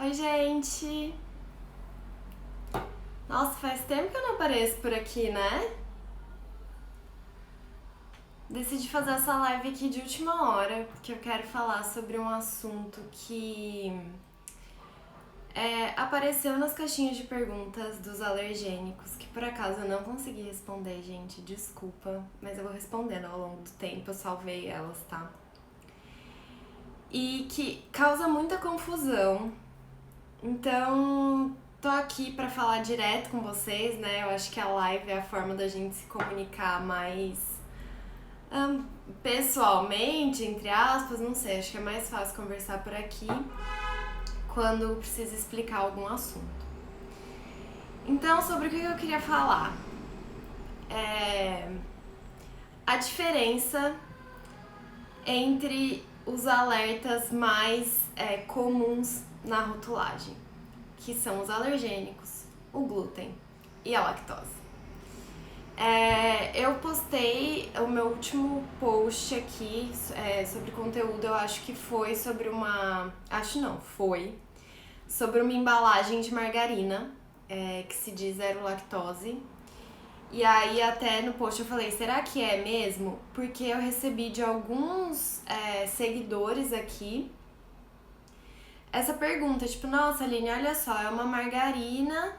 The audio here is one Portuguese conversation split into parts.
Oi, gente! Nossa, faz tempo que eu não apareço por aqui, né? Decidi fazer essa live aqui de última hora, porque eu quero falar sobre um assunto que apareceu nas caixinhas de perguntas dos alergênicos, que por acaso eu não consegui responder, gente, desculpa, mas eu vou respondendo ao longo do tempo, eu salvei elas, tá? E que causa muita confusão. Então, tô aqui pra falar direto com vocês, né? Eu acho que a live é a forma da gente se comunicar mais pessoalmente, entre aspas, não sei, acho que é mais fácil conversar por aqui quando precisa explicar algum assunto. Então, sobre o que eu queria falar? A diferença entre os alertas mais comuns na rotulagem, que são os alergênicos, o glúten e a lactose. Eu postei o meu último post aqui sobre conteúdo, eu acho que foi sobre sobre uma embalagem de margarina, que se diz zero lactose. E aí até no post eu falei, será que é mesmo? Porque eu recebi de alguns seguidores aqui essa pergunta, tipo, nossa, Aline, olha só, é uma margarina.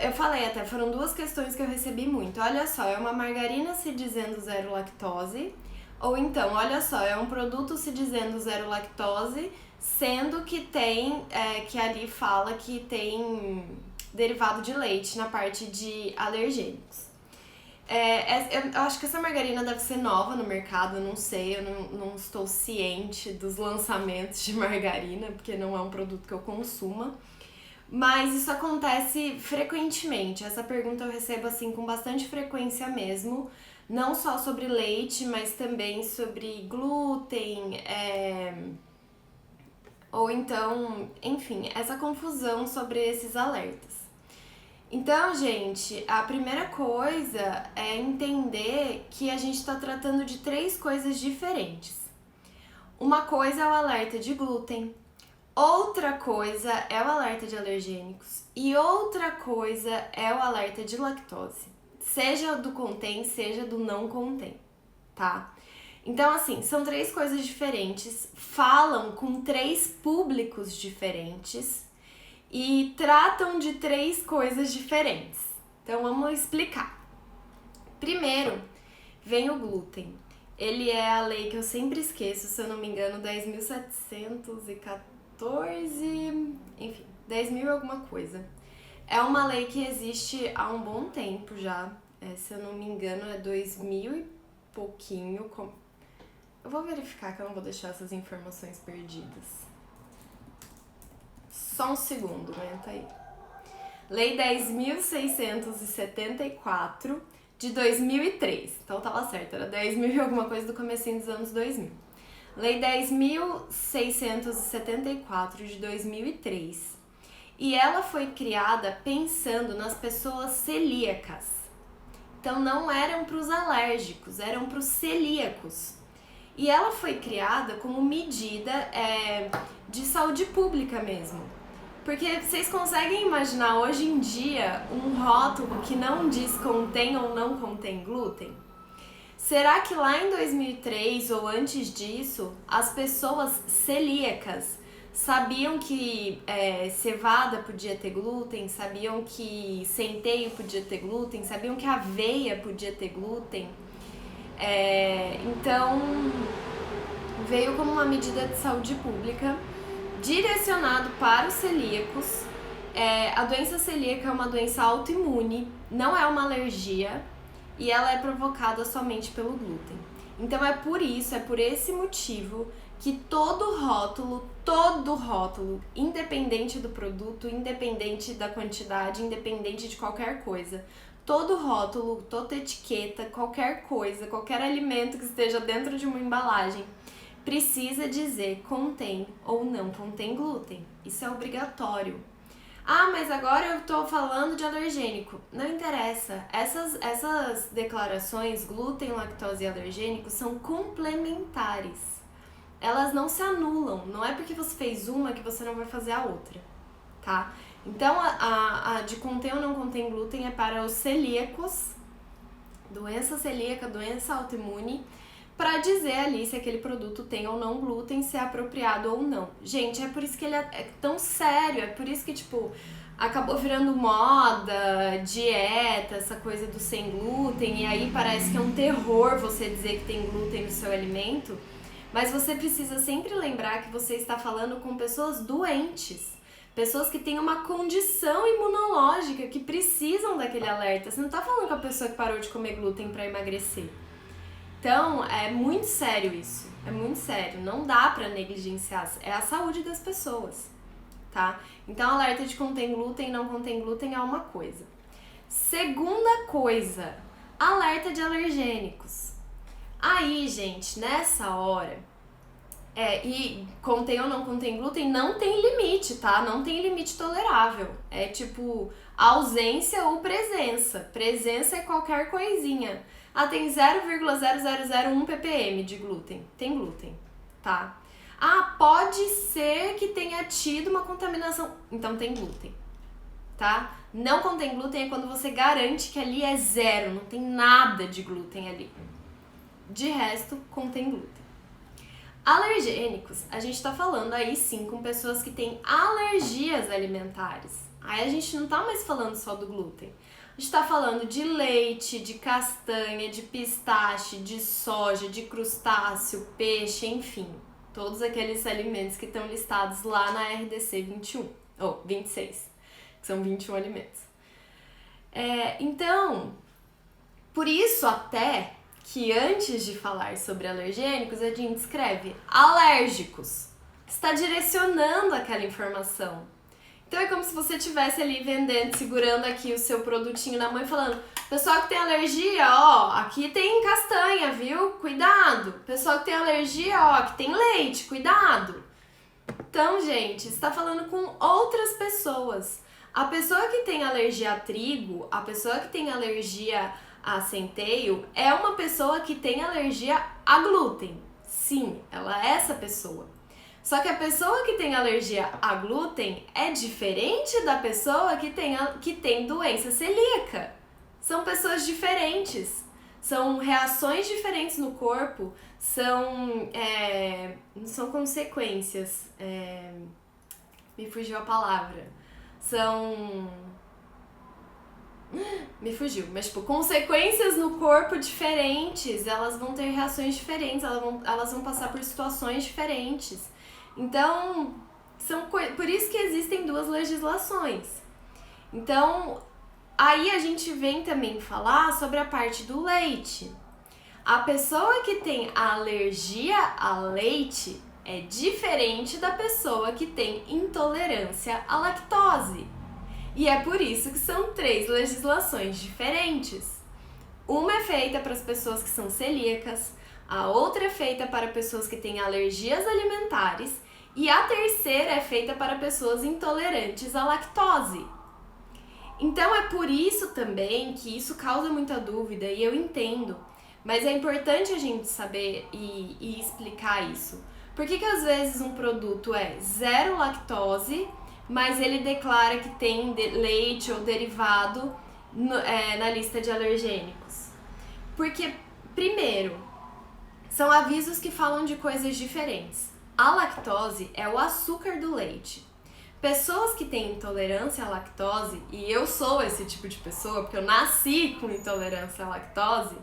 Eu falei até, foram duas questões que eu recebi muito. Olha só, é uma margarina se dizendo zero lactose, ou então, olha só, é um produto se dizendo zero lactose, sendo que tem, que ali fala que tem derivado de leite na parte de alergênicos. Eu acho que essa margarina deve ser nova no mercado, eu não sei, eu não estou ciente dos lançamentos de margarina, porque não é um produto que eu consuma. Mas isso acontece frequentemente, essa pergunta eu recebo assim com bastante frequência mesmo, não só sobre leite, mas também sobre glúten, ou então, enfim, essa confusão sobre esses alertas. Então, gente, a primeira coisa é entender que a gente está tratando de três coisas diferentes. Uma coisa é o alerta de glúten, outra coisa é o alerta de alergênicos e outra coisa é o alerta de lactose. Seja do contém, seja do não contém, tá? Então, assim, são três coisas diferentes, falam com três públicos diferentes e tratam de três coisas diferentes. Então vamos explicar. Primeiro, vem o glúten. Ele é a lei que eu sempre esqueço, se eu não me engano, 10.714, enfim, 10.000 alguma coisa. É uma lei que existe há um bom tempo já, se eu não me engano é 2000 e pouquinho. Eu vou verificar que eu não vou deixar essas informações perdidas. Só um segundo, aguenta aí. Lei 10.674 de 2003. Então tava certo, era 10.000 e alguma coisa do comecinho dos anos 2000. Lei 10.674 de 2003. E ela foi criada pensando nas pessoas celíacas. Então não eram para os alérgicos, eram para os celíacos. E ela foi criada como medida de saúde pública mesmo. Porque vocês conseguem imaginar hoje em dia um rótulo que não diz contém ou não contém glúten? Será que lá em 2003 ou antes disso, as pessoas celíacas sabiam que cevada podia ter glúten, sabiam que centeio podia ter glúten, sabiam que aveia podia ter glúten? Então, veio como uma medida de saúde pública direcionado para os celíacos. A doença celíaca é uma doença autoimune, não é uma alergia e ela é provocada somente pelo glúten. Então é por esse motivo que todo rótulo, independente do produto, independente da quantidade, independente de qualquer coisa, todo rótulo, toda etiqueta, qualquer coisa, qualquer alimento que esteja dentro de uma embalagem, precisa dizer contém ou não contém glúten. Isso é obrigatório. Ah, mas agora eu tô falando de alergênico. Não interessa. Essas declarações, glúten, lactose e alergênico, são complementares. Elas não se anulam. Não é porque você fez uma que você não vai fazer a outra. tá? Então, a de contém ou não contém glúten é para os celíacos, doença celíaca, doença autoimune, para dizer ali se aquele produto tem ou não glúten, se é apropriado ou não. Gente, é por isso que ele é tão sério, é por isso que, tipo, acabou virando moda, dieta, essa coisa do sem glúten, e aí parece que é um terror você dizer que tem glúten no seu alimento, mas você precisa sempre lembrar que você está falando com pessoas doentes, pessoas que têm uma condição imunológica, que precisam daquele alerta. Você não está falando com a pessoa que parou de comer glúten para emagrecer. Então, é muito sério isso, é muito sério, não dá pra negligenciar, é a saúde das pessoas, tá? Então, alerta de contém glúten e não contém glúten é uma coisa. Segunda coisa, alerta de alergênicos. Aí, gente, nessa hora, e contém ou não contém glúten não tem limite, tá? Não tem limite tolerável, é tipo ausência ou presença. Presença é qualquer coisinha. Ah, tem 0,0001 ppm de glúten. Tem glúten, tá? Ah, pode ser que tenha tido uma contaminação. Então tem glúten, tá? Não contém glúten é quando você garante que ali é zero, não tem nada de glúten ali. De resto, contém glúten. Alergênicos, a gente tá falando aí sim com pessoas que têm alergias alimentares. Aí a gente não tá mais falando só do glúten. A gente tá falando de leite, de castanha, de pistache, de soja, de crustáceo, peixe, enfim. Todos aqueles alimentos que estão listados lá na RDC 21, ou 26, que são 21 alimentos. Então, por isso até que antes de falar sobre alergênicos, a gente escreve alérgicos. Está direcionando aquela informação. Então é como se você estivesse ali vendendo, segurando aqui o seu produtinho na mão e falando: pessoal que tem alergia, ó, aqui tem castanha, viu? Cuidado. Pessoal que tem alergia, ó, aqui tem leite, cuidado. Então, gente, você está falando com outras pessoas. A pessoa que tem alergia a trigo, a pessoa que tem alergia a centeio, é uma pessoa que tem alergia a glúten. Sim, ela é essa pessoa. Só que a pessoa que tem alergia a glúten é diferente da pessoa que tem doença celíaca. São pessoas diferentes, são reações diferentes no corpo, são consequências, me fugiu a palavra, me fugiu, mas tipo, consequências no corpo diferentes, elas vão ter reações diferentes, elas vão passar por situações diferentes. Então, por isso que existem duas legislações. Então, aí a gente vem também falar sobre a parte do leite. A pessoa que tem alergia a leite é diferente da pessoa que tem intolerância à lactose. E é por isso que são 3 legislações diferentes. Uma é feita para as pessoas que são celíacas, a outra é feita para pessoas que têm alergias alimentares e a terceira é feita para pessoas intolerantes à lactose. Então é por isso também que isso causa muita dúvida e eu entendo, mas é importante a gente saber e explicar isso. Por que às vezes um produto é 0 lactose, mas ele declara que tem leite ou derivado na lista de alergênicos? Porque, primeiro, são avisos que falam de coisas diferentes. A lactose é o açúcar do leite. Pessoas que têm intolerância à lactose, e eu sou esse tipo de pessoa, porque eu nasci com intolerância à lactose,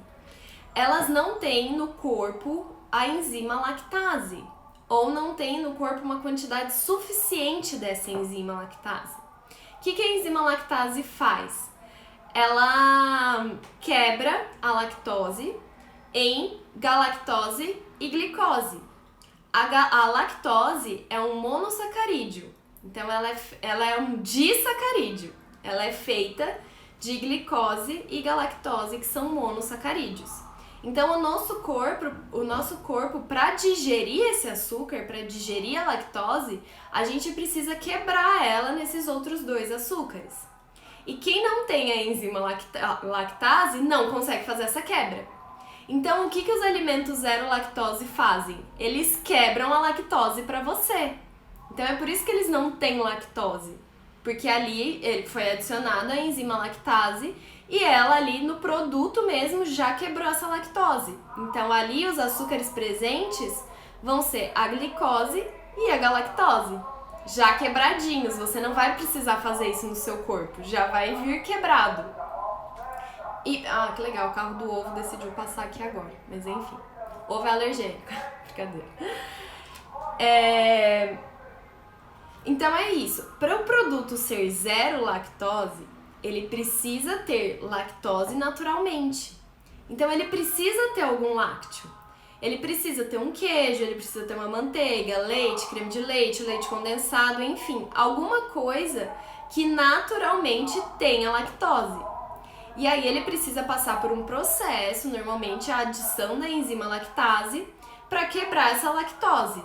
elas não têm no corpo a enzima lactase, ou não têm no corpo uma quantidade suficiente dessa enzima lactase. O que a enzima lactase faz? Ela quebra a lactose em galactose e glicose. A lactose é um monossacarídeo, então ela é um disacarídeo. Ela é feita de glicose e galactose, que são monossacarídeos. Então o nosso corpo, para digerir esse açúcar, para digerir a lactose, a gente precisa quebrar ela nesses outros 2 açúcares. E quem não tem a enzima lactase não consegue fazer essa quebra. Então, o que os alimentos 0 lactose fazem? Eles quebram a lactose para você. Então, é por isso que eles não têm lactose. Porque ali ele foi adicionada a enzima lactase e ela ali no produto mesmo já quebrou essa lactose. Então ali os açúcares presentes vão ser a glicose e a galactose, já quebradinhos. Você não vai precisar fazer isso no seu corpo, já vai vir quebrado. E, que legal, o carro do ovo decidiu passar aqui agora, mas enfim. Ovo é alergênico, brincadeira. Então é isso. Para o produto ser zero lactose, ele precisa ter lactose naturalmente. Então ele precisa ter algum lácteo. Ele precisa ter um queijo, ele precisa ter uma manteiga, leite, creme de leite, leite condensado, enfim, alguma coisa que naturalmente tenha lactose. E aí ele precisa passar por um processo, normalmente a adição da enzima lactase, para quebrar essa lactose.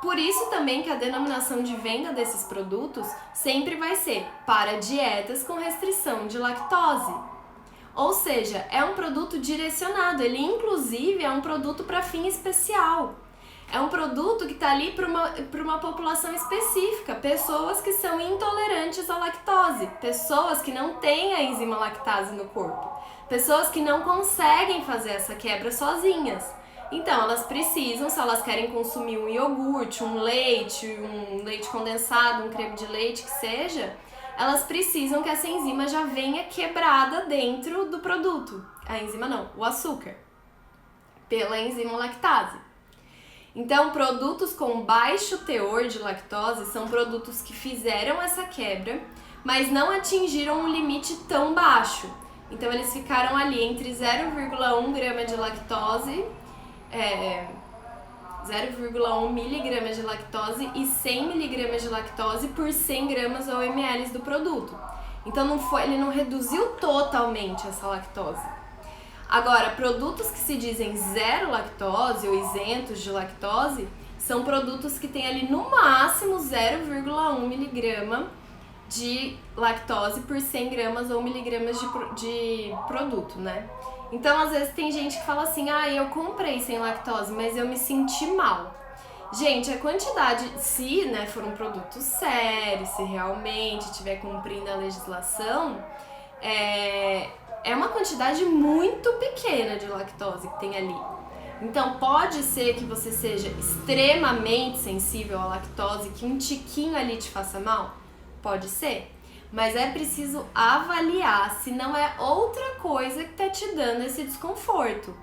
Por isso também que a denominação de venda desses produtos sempre vai ser para dietas com restrição de lactose. Ou seja, é um produto direcionado, ele inclusive é um produto para fim especial. É um produto que está ali para uma população específica, pessoas que são intolerantes à lactose, pessoas que não têm a enzima lactase no corpo, pessoas que não conseguem fazer essa quebra sozinhas. Então, elas precisam, se elas querem consumir um iogurte, um leite condensado, um creme de leite, que seja, elas precisam que essa enzima já venha quebrada dentro do produto. A enzima não, o açúcar, pela enzima lactase. Então, produtos com baixo teor de lactose são produtos que fizeram essa quebra, mas não atingiram um limite tão baixo. Então, eles ficaram ali entre 0,1 grama de lactose, 0,1 miligramas de lactose e 100 miligramas de lactose por 100 gramas ou ml do produto. Então, ele não reduziu totalmente essa lactose. Agora, produtos que se dizem zero lactose ou isentos de lactose são produtos que têm ali no máximo 0,1 miligrama de lactose por 100 gramas ou miligramas de produto, né? Então, às vezes tem gente que fala assim, eu comprei sem lactose, mas eu me senti mal. Gente, a quantidade, se for um produto sério, se realmente estiver cumprindo a legislação, é uma quantidade muito pequena de lactose que tem ali. Então pode ser que você seja extremamente sensível à lactose, que um tiquinho ali te faça mal? Pode ser. Mas é preciso avaliar se não é outra coisa que está te dando esse desconforto.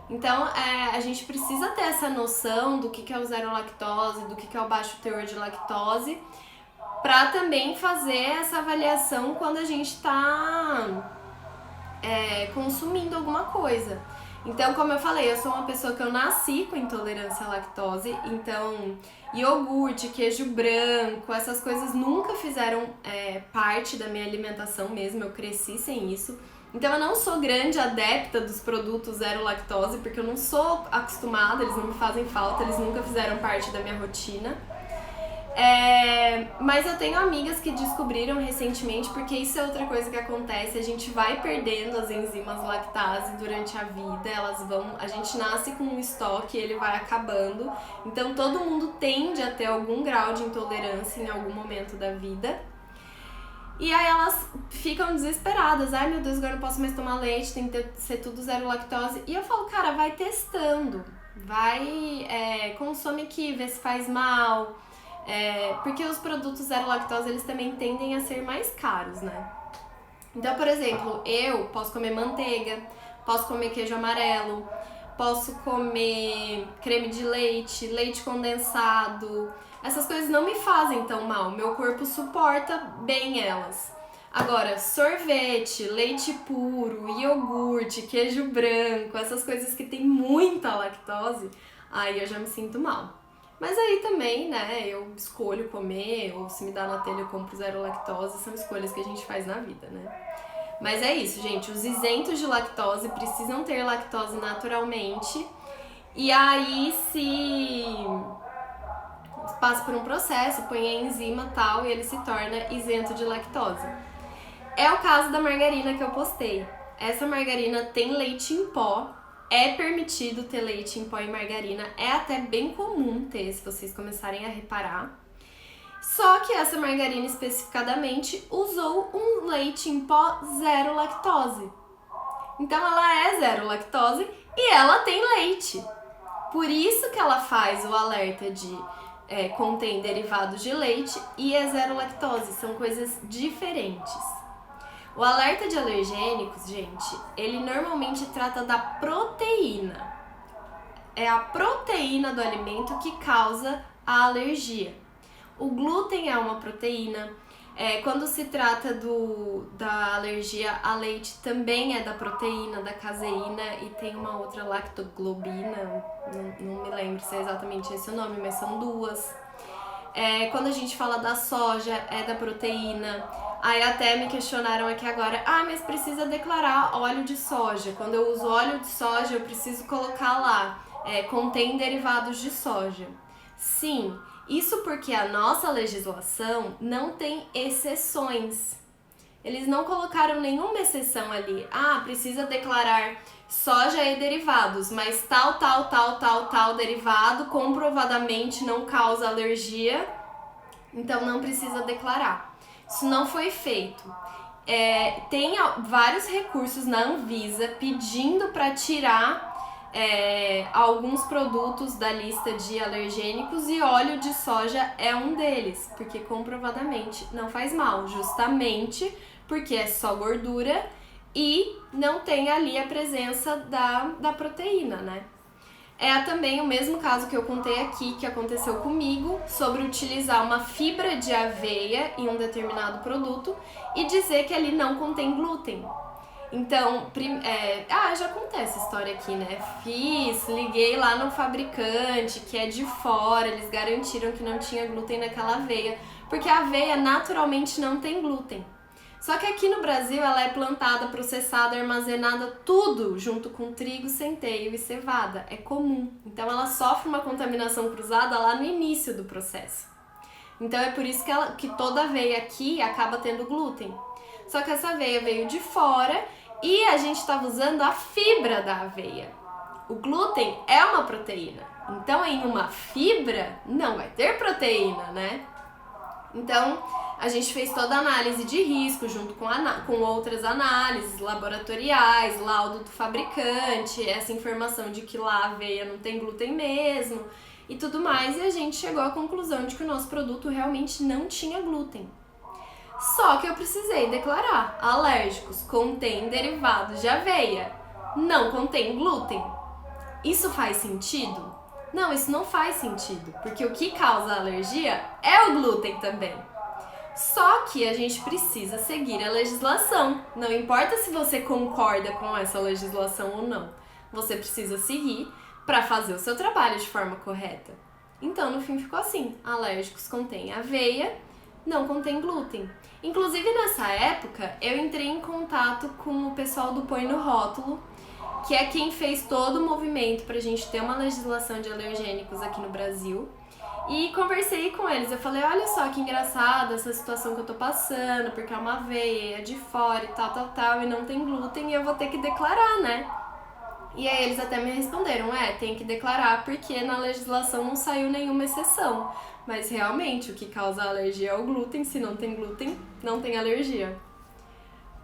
Então a gente precisa ter essa noção do que é o zero lactose, do que é o baixo teor de lactose, para também fazer essa avaliação quando a gente está consumindo alguma coisa. Então, como eu falei, eu sou uma pessoa que eu nasci com intolerância à lactose, então iogurte, queijo branco, essas coisas nunca fizeram parte da minha alimentação mesmo, eu cresci sem isso. Então eu não sou grande adepta dos produtos zero lactose, porque eu não sou acostumada, eles não me fazem falta, eles nunca fizeram parte da minha rotina. Mas eu tenho amigas que descobriram recentemente, porque isso é outra coisa que acontece, a gente vai perdendo as enzimas lactase durante a vida, a gente nasce com um estoque e ele vai acabando, então todo mundo tende a ter algum grau de intolerância em algum momento da vida. E aí elas ficam desesperadas, meu Deus, agora eu não posso mais tomar leite, tem que ser tudo zero lactose. E eu falo, cara, vai testando, consome aqui, vê se faz mal. Porque os produtos zero lactose, eles também tendem a ser mais caros, né? Então, por exemplo, eu posso comer manteiga, posso comer queijo amarelo, posso comer creme de leite, leite condensado. Essas coisas não me fazem tão mal, meu corpo suporta bem elas. Agora, sorvete, leite puro, iogurte, queijo branco, essas coisas que tem muita lactose, aí eu já me sinto mal. Mas aí também, eu escolho comer, ou se me dá na telha eu compro zero lactose, são escolhas que a gente faz na vida, né? Mas é isso, gente, os isentos de lactose precisam ter lactose naturalmente, e aí se passa por um processo, põe a enzima tal, e ele se torna isento de lactose. É o caso da margarina que eu postei. Essa margarina tem leite em pó. É permitido ter leite em pó e margarina, é até bem comum ter, se vocês começarem a reparar. Só que essa margarina especificadamente usou um leite em pó zero lactose. Então ela é zero lactose e ela tem leite. Por isso que ela faz o alerta de contém derivados de leite e é zero lactose. São coisas diferentes. O alerta de alergênicos, gente, ele normalmente trata da proteína. É a proteína do alimento que causa a alergia. O glúten é uma proteína. Quando se trata da alergia a leite, também é da proteína, da caseína, e tem uma outra lactoglobina, não me lembro se é exatamente esse o nome, mas são duas. Quando a gente fala da soja, é da proteína. Aí até me questionaram aqui agora, mas precisa declarar óleo de soja. Quando eu uso óleo de soja, eu preciso colocar lá, contém derivados de soja. Sim, isso porque a nossa legislação não tem exceções. Eles não colocaram nenhuma exceção ali. Precisa declarar soja e derivados, mas tal derivado comprovadamente não causa alergia, então não precisa declarar. Isso não foi feito. Tem vários recursos na Anvisa pedindo para tirar alguns produtos da lista de alergênicos e óleo de soja é um deles, porque comprovadamente não faz mal, justamente porque é só gordura e não tem ali a presença da proteína, né? É também o mesmo caso que eu contei aqui, que aconteceu comigo, sobre utilizar uma fibra de aveia em um determinado produto e dizer que ali não contém glúten. Então, já contei essa história aqui, né? Liguei lá no fabricante, que é de fora, eles garantiram que não tinha glúten naquela aveia, porque a aveia naturalmente não tem glúten. Só que aqui no Brasil ela é plantada, processada, armazenada, tudo junto com trigo, centeio e cevada. É comum. Então ela sofre uma contaminação cruzada lá no início do processo. Então é por isso que toda aveia aqui acaba tendo glúten. Só que essa aveia veio de fora e a gente estava usando a fibra da aveia. O glúten é uma proteína. Então em uma fibra não vai ter proteína, né? Então, a gente fez toda a análise de risco junto com outras análises laboratoriais, laudo do fabricante, essa informação de que lá a aveia não tem glúten mesmo e tudo mais, e a gente chegou à conclusão de que o nosso produto realmente não tinha glúten. Só que eu precisei declarar: alérgicos, contém derivados de aveia, não contém glúten. Isso faz sentido? Não, isso não faz sentido, porque o que causa alergia é o glúten também. Só que a gente precisa seguir a legislação. Não importa se você concorda com essa legislação ou não. Você precisa seguir para fazer o seu trabalho de forma correta. Então, no fim, ficou assim: alérgicos contém aveia, não contém glúten. Inclusive, nessa época, eu entrei em contato com o pessoal do Põe no Rótulo, que é quem fez todo o movimento pra gente ter uma legislação de alergênicos aqui no Brasil. E conversei com eles, eu falei: olha só que engraçada essa situação que eu tô passando, porque é uma aveia, é de fora e tal, e não tem glúten e eu vou ter que declarar, né? E aí eles até me responderam: tem que declarar porque na legislação não saiu nenhuma exceção. Mas realmente o que causa alergia é o glúten, se não tem glúten, não tem alergia.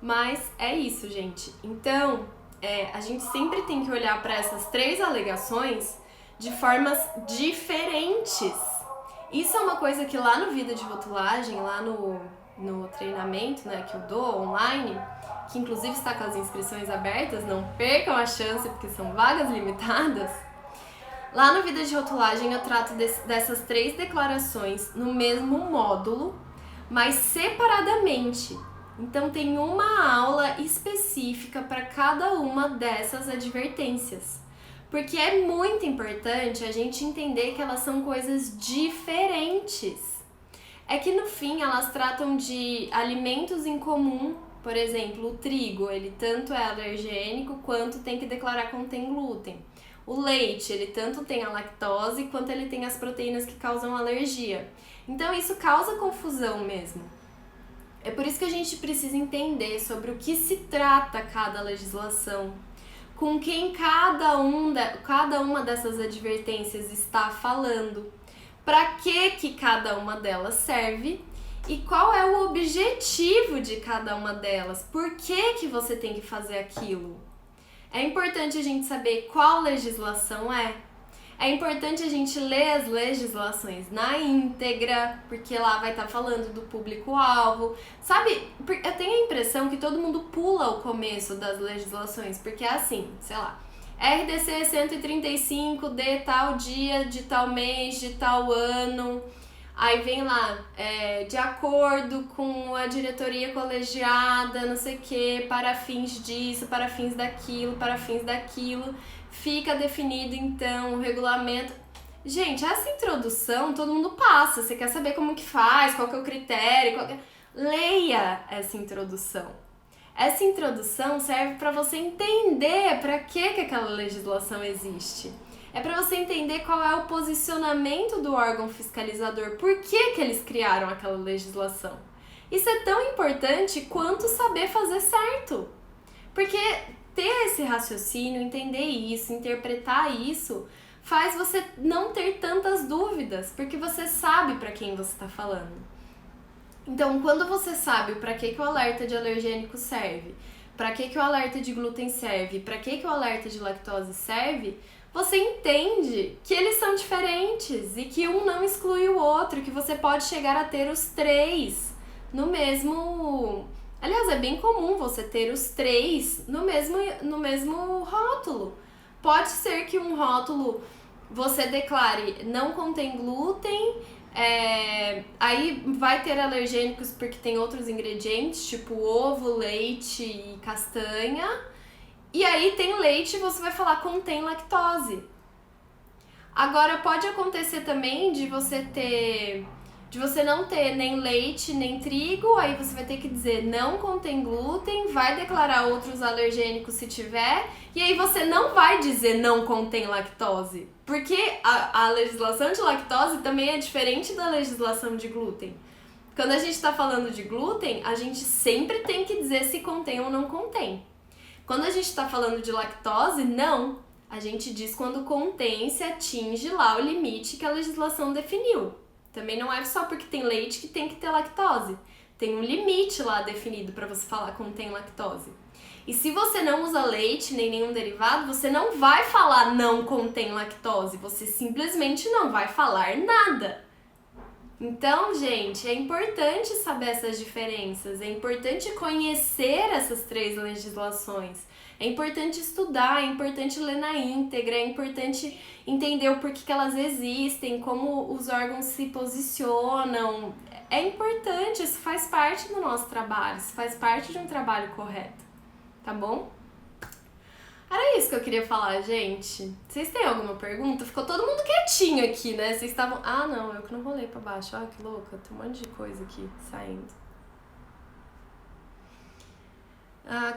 Mas é isso, gente. Então, a gente sempre tem que olhar para essas 3 alegações de formas diferentes. Isso é uma coisa que lá no Vida de Rotulagem, lá no treinamento, né, que eu dou online, que inclusive está com as inscrições abertas, não percam a chance porque são vagas limitadas. Lá no Vida de Rotulagem eu trato dessas 3 declarações no mesmo módulo, mas separadamente. Então tem uma aula específica para cada uma dessas advertências. Porque é muito importante a gente entender que elas são coisas diferentes. É que no fim elas tratam de alimentos em comum. Por exemplo, o trigo, ele tanto é alergênico quanto tem que declarar que contém glúten. O leite, ele tanto tem a lactose quanto ele tem as proteínas que causam alergia. Então isso causa confusão mesmo. É por isso que a gente precisa entender sobre o que se trata cada legislação, com quem cada uma dessas advertências está falando. para que cada uma delas serve e qual é o objetivo de cada uma delas. Por que você tem que fazer aquilo? É importante a gente saber qual legislação é. É importante a gente ler as legislações na íntegra, porque lá vai estar falando do público-alvo. Sabe, eu tenho a impressão que todo mundo pula o começo das legislações, porque é assim, sei lá, RDC 135 de tal dia, de tal mês, de tal ano. Aí vem lá, de acordo com a diretoria colegiada, não sei o que, para fins disso, para fins daquilo, fica definido então o regulamento. Gente, essa introdução todo mundo passa, você quer saber como que faz, qual que é o critério, leia essa introdução. Essa introdução serve para você entender para que aquela legislação existe. É para você entender qual é o posicionamento do órgão fiscalizador, por que eles criaram aquela legislação. Isso é tão importante quanto saber fazer certo. Porque ter esse raciocínio, entender isso, interpretar isso, faz você não ter tantas dúvidas, porque você sabe para quem você está falando. Então, quando você sabe para que o alerta de alergênico serve, para que o alerta de glúten serve, para que o alerta de lactose serve, você entende que eles são diferentes e que um não exclui o outro, que você pode chegar a ter os três no mesmo... Aliás, é bem comum você ter os três no mesmo rótulo. Pode ser que um rótulo você declare não contém glúten, aí vai ter alergênicos porque tem outros ingredientes, tipo ovo, leite e castanha. E aí tem leite e você vai falar contém lactose. Agora pode acontecer também de você não ter nem leite nem trigo, aí você vai ter que dizer não contém glúten, vai declarar outros alergênicos se tiver, e aí você não vai dizer não contém lactose, porque a legislação de lactose também é diferente da legislação de glúten. Quando a gente está falando de glúten, a gente sempre tem que dizer se contém ou não contém. Quando a gente está falando de lactose, não. A gente diz quando contém, se atinge lá o limite que a legislação definiu. Também não é só porque tem leite que tem que ter lactose. Tem um limite lá definido para você falar contém lactose. E se você não usa leite nem nenhum derivado, você não vai falar não contém lactose. Você simplesmente não vai falar nada. Então, gente, é importante saber essas diferenças, é importante conhecer essas três legislações, é importante estudar, é importante ler na íntegra, é importante entender o porquê que elas existem, como os órgãos se posicionam. É importante, isso faz parte do nosso trabalho, isso faz parte de um trabalho correto, tá bom? Era isso que eu queria falar, gente. Vocês têm alguma pergunta? Ficou todo mundo quietinho aqui, né? Vocês estavam... Ah, não, eu que não rolei pra baixo. Ah, que louca. Tem um monte de coisa aqui saindo.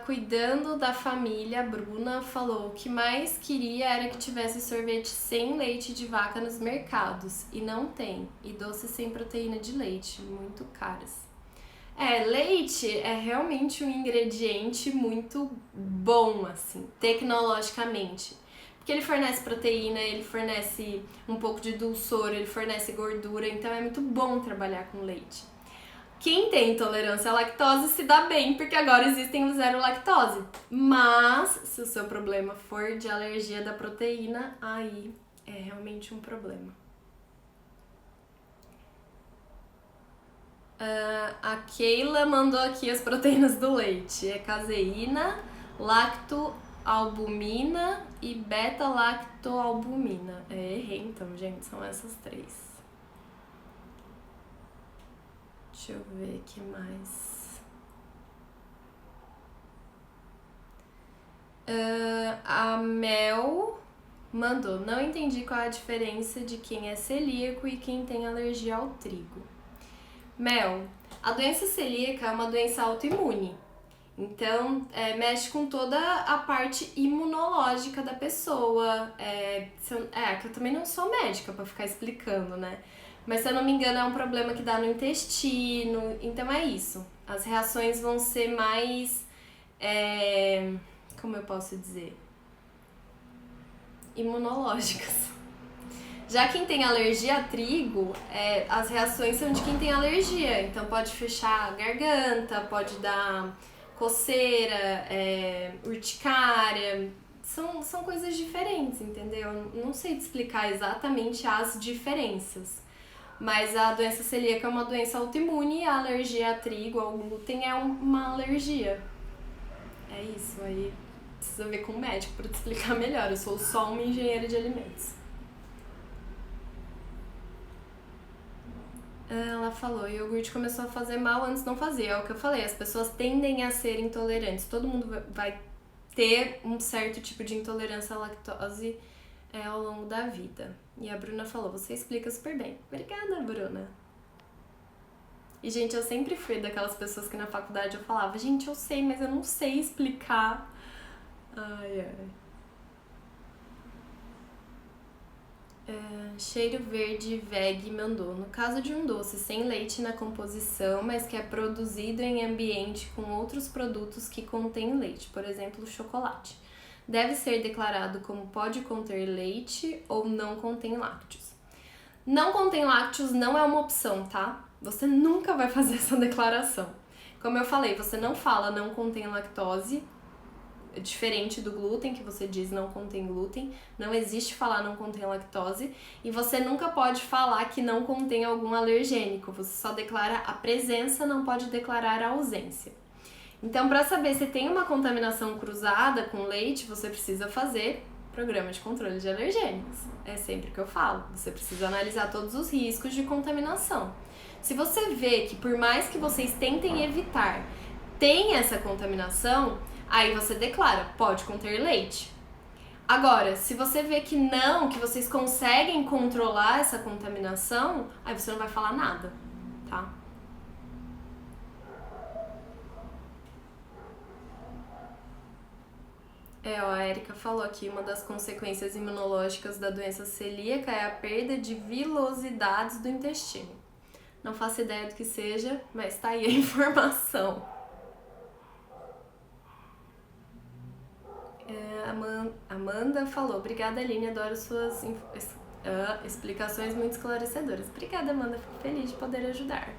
Cuidando da família, a Bruna falou que mais queria era que tivesse sorvete sem leite de vaca nos mercados. E não tem. E doces sem proteína de leite, muito caras. Leite é realmente um ingrediente muito bom, assim, tecnologicamente. Porque ele fornece proteína, ele fornece um pouco de dulçor, ele fornece gordura, então é muito bom trabalhar com leite. Quem tem intolerância à lactose se dá bem, porque agora existem o zero lactose. Mas, se o seu problema for de alergia da proteína, aí é realmente um problema. A Keila mandou aqui as proteínas do leite. É caseína, lactoalbumina e beta-lactoalbumina. Errei então, gente. São essas três. Deixa eu ver o que mais. A Mel mandou. Não entendi qual é a diferença de quem é celíaco e quem tem alergia ao trigo. Mel, a doença celíaca é uma doença autoimune, então mexe com toda a parte imunológica da pessoa. Que eu também não sou médica pra ficar explicando, né? Mas se eu não me engano é um problema que dá no intestino, então é isso. As reações vão ser mais, como eu posso dizer? Imunológicas. Já quem tem alergia a trigo, as reações são de quem tem alergia. Então pode fechar a garganta, pode dar coceira, urticária. São coisas diferentes, entendeu? Não sei te explicar exatamente as diferenças. Mas a doença celíaca é uma doença autoimune e a alergia a trigo, ao glúten, é uma alergia. É isso, aí precisa ver com o médico para te explicar melhor. Eu sou só uma engenheira de alimentos. Ela falou, o iogurte começou a fazer mal, antes não fazia. É o que eu falei, as pessoas tendem a ser intolerantes. Todo mundo vai ter um certo tipo de intolerância à lactose ao longo da vida. E a Bruna falou, você explica super bem. Obrigada, Bruna. E, gente, eu sempre fui daquelas pessoas que na faculdade eu falava, gente, eu sei, mas eu não sei explicar. Ai, ai. Cheiro Verde Veg mandou. No caso de um doce sem leite na composição, mas que é produzido em ambiente com outros produtos que contêm leite, por exemplo, chocolate, deve ser declarado como pode conter leite ou não contém lácteos. Não contém lácteos não é uma opção, tá? Você nunca vai fazer essa declaração. Como eu falei, você não fala não contém lactose, diferente do glúten, que você diz não contém glúten, não existe falar não contém lactose, e você nunca pode falar que não contém algum alergênico, você só declara a presença, não pode declarar a ausência. Então, para saber se tem uma contaminação cruzada com leite, você precisa fazer programa de controle de alergênicos. É sempre que eu falo, você precisa analisar todos os riscos de contaminação. Se você vê que por mais que vocês tentem evitar, tem essa contaminação, aí você declara, pode conter leite. Agora, se você vê que não, que vocês conseguem controlar essa contaminação, aí você não vai falar nada, tá? A Erika falou aqui, uma das consequências imunológicas da doença celíaca é a perda de vilosidades do intestino. Não faço ideia do que seja, mas tá aí a informação. Amanda falou, obrigada, Aline, adoro suas explicações muito esclarecedoras. Obrigada, Amanda, fico feliz de poder ajudar.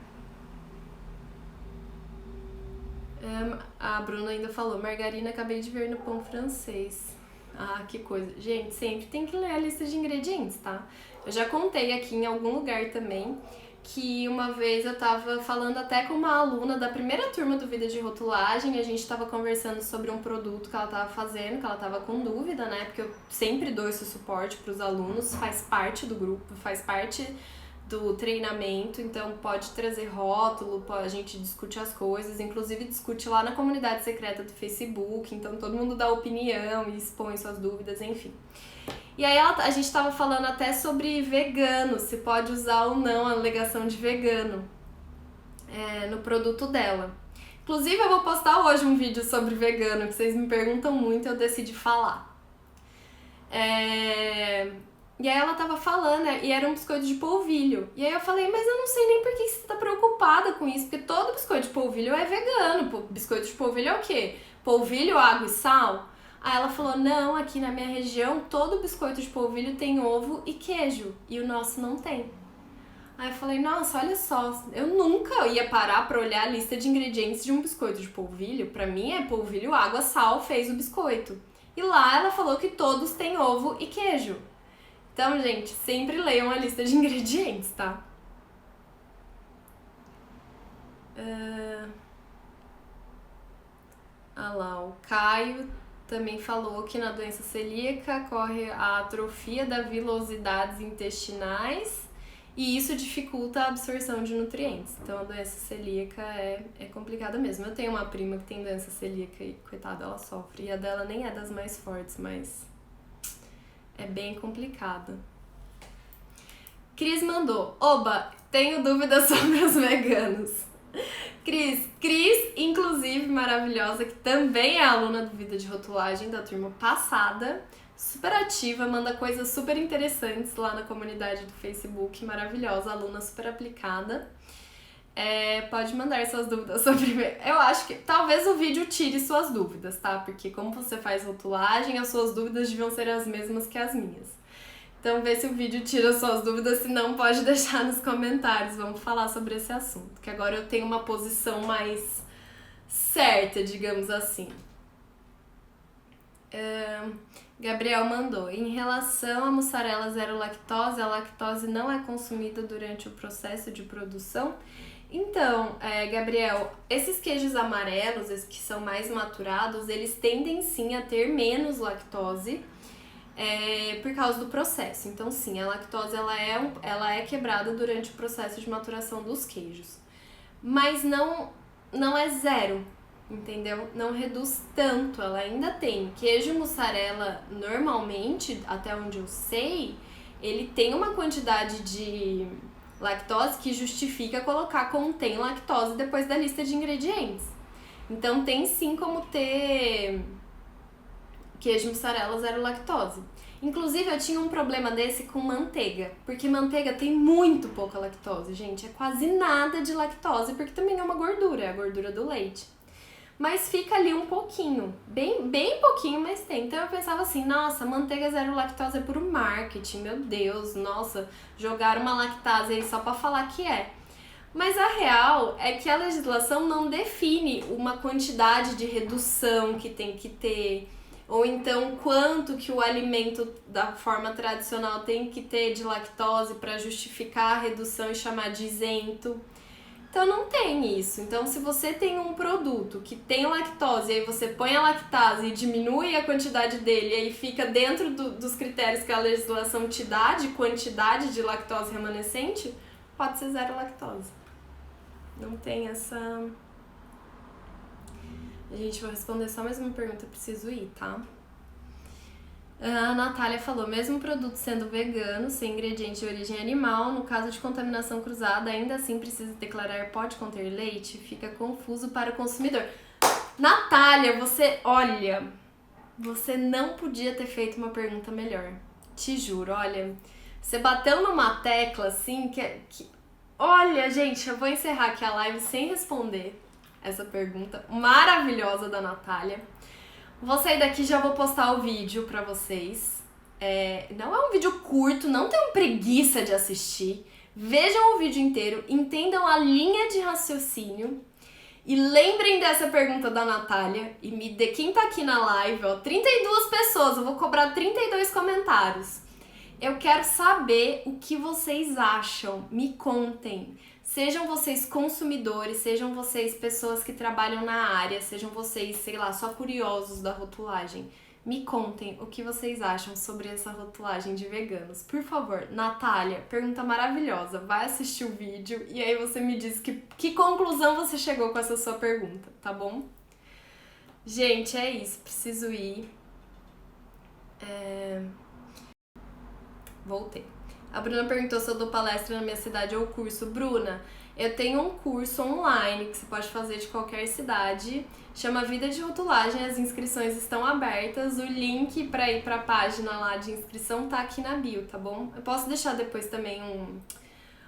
A Bruna ainda falou, margarina acabei de ver no pão francês. Ah, que coisa. Gente, sempre tem que ler a lista de ingredientes, tá? Eu já contei aqui em algum lugar também que uma vez eu tava falando até com uma aluna da primeira turma do Vida de Rotulagem, e a gente tava conversando sobre um produto que ela tava fazendo, que ela tava com dúvida, né? Porque eu sempre dou esse suporte pros alunos, faz parte do grupo, faz parte do treinamento, então pode trazer rótulo, a gente discute as coisas, inclusive discute lá na comunidade secreta do Facebook, então todo mundo dá opinião e expõe suas dúvidas, enfim. E aí a gente tava falando até sobre vegano, se pode usar ou não a alegação de vegano no produto dela. Inclusive eu vou postar hoje um vídeo sobre vegano, que vocês me perguntam muito e eu decidi falar. E aí ela tava falando, e era um biscoito de polvilho. E aí eu falei, mas eu não sei nem por que você tá preocupada com isso, porque todo biscoito de polvilho é vegano. Biscoito de polvilho é o quê? Polvilho, água e sal? Aí ela falou, não, aqui na minha região todo biscoito de polvilho tem ovo e queijo, e o nosso não tem. Aí eu falei, nossa, olha só, eu nunca ia parar pra olhar a lista de ingredientes de um biscoito de polvilho. Pra mim é polvilho, água, sal, fez o biscoito. E lá ela falou que todos têm ovo e queijo. Então, gente, sempre leiam a lista de ingredientes, tá? Lá, o Caio também falou que na doença celíaca ocorre a atrofia das vilosidades intestinais e isso dificulta a absorção de nutrientes. Então, a doença celíaca é complicada mesmo. Eu tenho uma prima que tem doença celíaca e, coitada, ela sofre. E a dela nem é das mais fortes, mas é bem complicada. Cris mandou, oba, tenho dúvidas sobre os veganos. Cris, inclusive, maravilhosa, que também é aluna do Vida de Rotulagem da turma passada, super ativa, manda coisas super interessantes lá na comunidade do Facebook, maravilhosa, aluna super aplicada. Pode mandar suas dúvidas sobre... Eu acho que talvez o vídeo tire suas dúvidas, tá? Porque como você faz rotulagem, as suas dúvidas deviam ser as mesmas que as minhas. Então vê se o vídeo tira suas dúvidas, se não pode deixar nos comentários. Vamos falar sobre esse assunto, que agora eu tenho uma posição mais certa, digamos assim. Gabriel mandou: em relação à mussarela zero lactose, a lactose não é consumida durante o processo de produção? Então, Gabriel, esses queijos amarelos, esses que são mais maturados, eles tendem sim a ter menos lactose por causa do processo. Então sim, a lactose ela é quebrada durante o processo de maturação dos queijos. Mas não é zero, entendeu? Não reduz tanto, ela ainda tem. Queijo mussarela, normalmente, até onde eu sei, ele tem uma quantidade de lactose que justifica colocar contém lactose depois da lista de ingredientes. Então tem sim como ter queijo mussarela zero lactose. Inclusive, eu tinha um problema desse com manteiga, porque manteiga tem muito pouca lactose, gente. É quase nada de lactose, porque também é uma gordura, é a gordura do leite. Mas fica ali um pouquinho, bem pouquinho, mas tem. Então eu pensava assim, nossa, manteiga zero lactose é puro marketing, meu Deus, nossa, jogaram uma lactase aí só pra falar que é. Mas a real é que a legislação não define uma quantidade de redução que tem que ter, ou então quanto que o alimento da forma tradicional tem que ter de lactose para justificar a redução e chamar de isento. Então não tem isso. Então se você tem um produto que tem lactose e aí você põe a lactase e diminui a quantidade dele e aí fica dentro dos critérios que a legislação te dá de quantidade de lactose remanescente, pode ser zero lactose. Não tem essa... Gente, vou responder só mais uma pergunta, preciso ir, tá? A Natália falou, mesmo produto sendo vegano, sem ingrediente de origem animal, no caso de contaminação cruzada, ainda assim precisa declarar pode conter leite? Fica confuso para o consumidor. Natália, você não podia ter feito uma pergunta melhor. Te juro, olha, você bateu numa tecla assim olha, gente, eu vou encerrar aqui a live sem responder essa pergunta maravilhosa da Natália. Vou sair daqui e já vou postar o vídeo pra vocês. Não é um vídeo curto, não tenham preguiça de assistir. Vejam o vídeo inteiro, entendam a linha de raciocínio e lembrem dessa pergunta da Natália. E quem tá aqui na live, ó, 32 pessoas, eu vou cobrar 32 comentários. Eu quero saber o que vocês acham, me contem. Sejam vocês consumidores, sejam vocês pessoas que trabalham na área, sejam vocês, sei lá, só curiosos da rotulagem. Me contem o que vocês acham sobre essa rotulagem de veganos. Por favor, Natália, pergunta maravilhosa. Vai assistir o vídeo e aí você me diz que conclusão você chegou com essa sua pergunta, tá bom? Gente, é isso. Preciso ir. Voltei. A Bruna perguntou se eu dou palestra na minha cidade ou curso. Bruna, eu tenho um curso online que você pode fazer de qualquer cidade. Chama Vida de Rotulagem, as inscrições estão abertas. O link pra ir pra página lá de inscrição tá aqui na bio, tá bom? Eu posso deixar depois também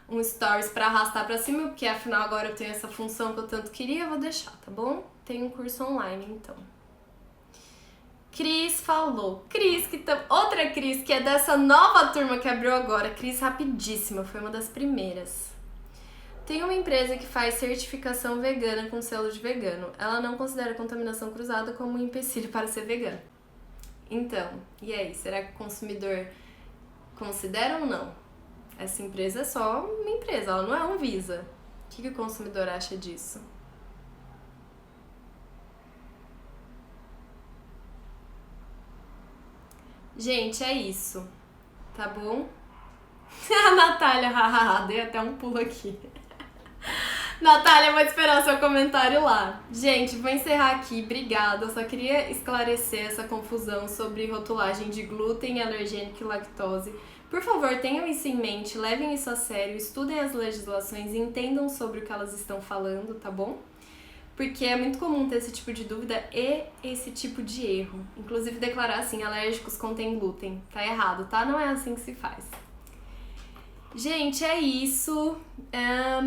um stories pra arrastar pra cima, porque afinal agora eu tenho essa função que eu tanto queria, eu vou deixar, tá bom? Tem um curso online, então. Cris falou. Outra Cris, que é dessa nova turma que abriu agora. Cris rapidíssima, foi uma das primeiras. Tem uma empresa que faz certificação vegana com selo de vegano. Ela não considera contaminação cruzada como um empecilho para ser vegano. Então, e aí? Será que o consumidor considera ou não? Essa empresa é só uma empresa, ela não é um Visa. O que o consumidor acha disso? Gente, é isso, tá bom? A Natália, hahaha, dei até um pulo aqui. Natália, vou esperar seu comentário lá. Gente, vou encerrar aqui, obrigada. Eu só queria esclarecer essa confusão sobre rotulagem de glúten, alergênico e lactose. Por favor, tenham isso em mente, levem isso a sério, estudem as legislações e entendam sobre o que elas estão falando, tá bom? Porque é muito comum ter esse tipo de dúvida e esse tipo de erro. Inclusive declarar assim, alérgicos contém glúten. Tá errado, tá? Não é assim que se faz. Gente, é isso.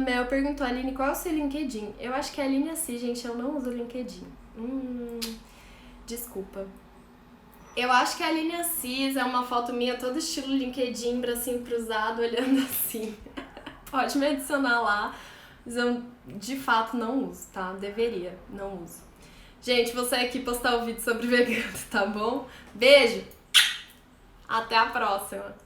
Mel perguntou, Aline, qual é o seu LinkedIn? Eu acho que é Aline assim, gente, eu não uso LinkedIn. Desculpa. Eu acho que a linha cis é uma foto minha todo estilo LinkedIn, bracinho cruzado, olhando assim. Pode me adicionar lá, mas eu de fato não uso, tá? Deveria, não uso. Gente, vou sair aqui postar o vídeo sobre vegano, tá bom? Beijo! Até a próxima!